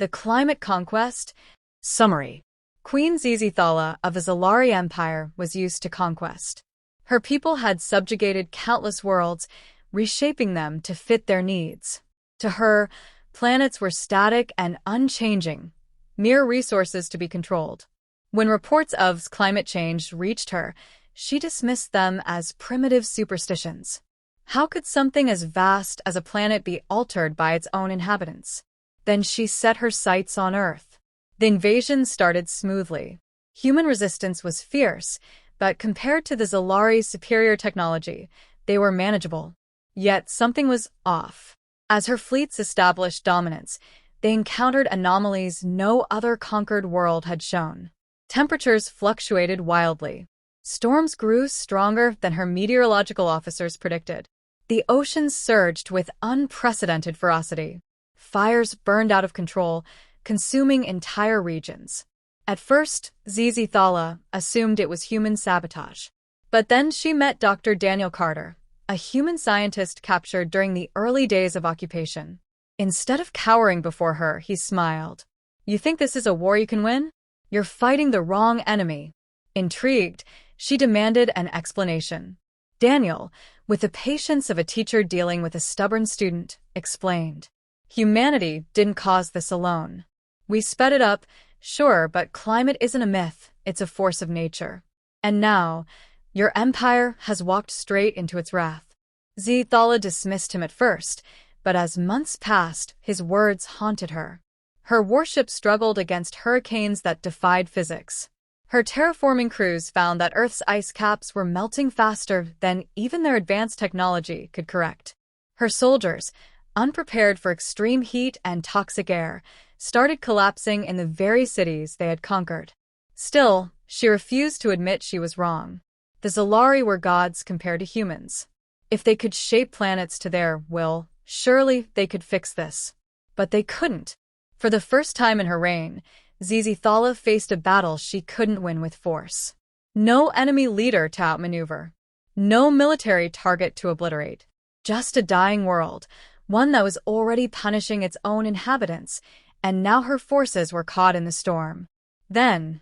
The Climate Conquest. Summary. Queen Zz'thala of the Zz'thala Empire was used to conquest. Her people had subjugated countless worlds, reshaping them to fit their needs. To her, planets were static and unchanging, mere resources to be controlled. When reports of climate change reached her, she dismissed them as primitive superstitions. How could something as vast as a planet be altered by its own inhabitants? Then she set her sights on Earth. The invasion started smoothly. Human resistance was fierce, but compared to the Zz'thala's superior technology, they were manageable. Yet something was off. As her fleets established dominance, they encountered anomalies no other conquered world had shown. Temperatures fluctuated wildly. Storms grew stronger than her meteorological officers predicted. The oceans surged with unprecedented ferocity. Fires burned out of control, consuming entire regions. At first, Zz'thala assumed it was human sabotage. But then she met Dr. Daniel Carter, a human scientist captured during the early days of occupation. Instead of cowering before her, he smiled. "You think this is a war you can win? You're fighting the wrong enemy." Intrigued, she demanded an explanation. Daniel, with the patience of a teacher dealing with a stubborn student, explained. "Humanity didn't cause this alone. We sped it up, sure, but climate isn't a myth, it's a force of nature. And now, your empire has walked straight into its wrath." Zz'thala dismissed him at first, but as months passed, his words haunted her. Her warship struggled against hurricanes that defied physics. Her terraforming crews found that Earth's ice caps were melting faster than even their advanced technology could correct. Her soldiers, unprepared for extreme heat and toxic air, started collapsing in the very cities they had conquered. Still, she refused to admit she was wrong. The Zz'thala were gods compared to humans. If they could shape planets to their will, surely they could fix this. But they couldn't. For the first time in her reign, Zz'thala faced a battle she couldn't win with force. No enemy leader to outmaneuver. No military target to obliterate. Just a dying world, one that was already punishing its own inhabitants, and now her forces were caught in the storm. Then,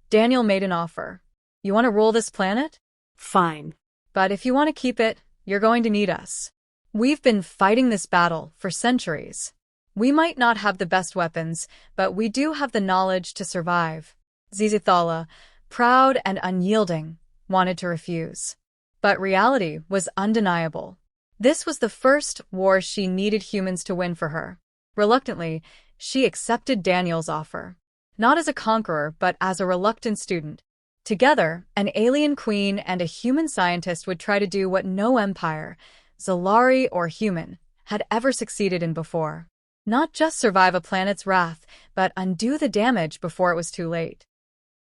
Daniel made an offer. "You want to rule this planet? Fine. But if you want to keep it, you're going to need us. We've been fighting this battle for centuries. We might not have the best weapons, but we do have the knowledge to survive." Zz'thala, proud and unyielding, wanted to refuse. But reality was undeniable. This was the first war she needed humans to win for her. Reluctantly, she accepted Daniel's offer. Not as a conqueror, but as a reluctant student. Together, an alien queen and a human scientist would try to do what no empire, Zz'thala or human, had ever succeeded in before. Not just survive a planet's wrath, but undo the damage before it was too late.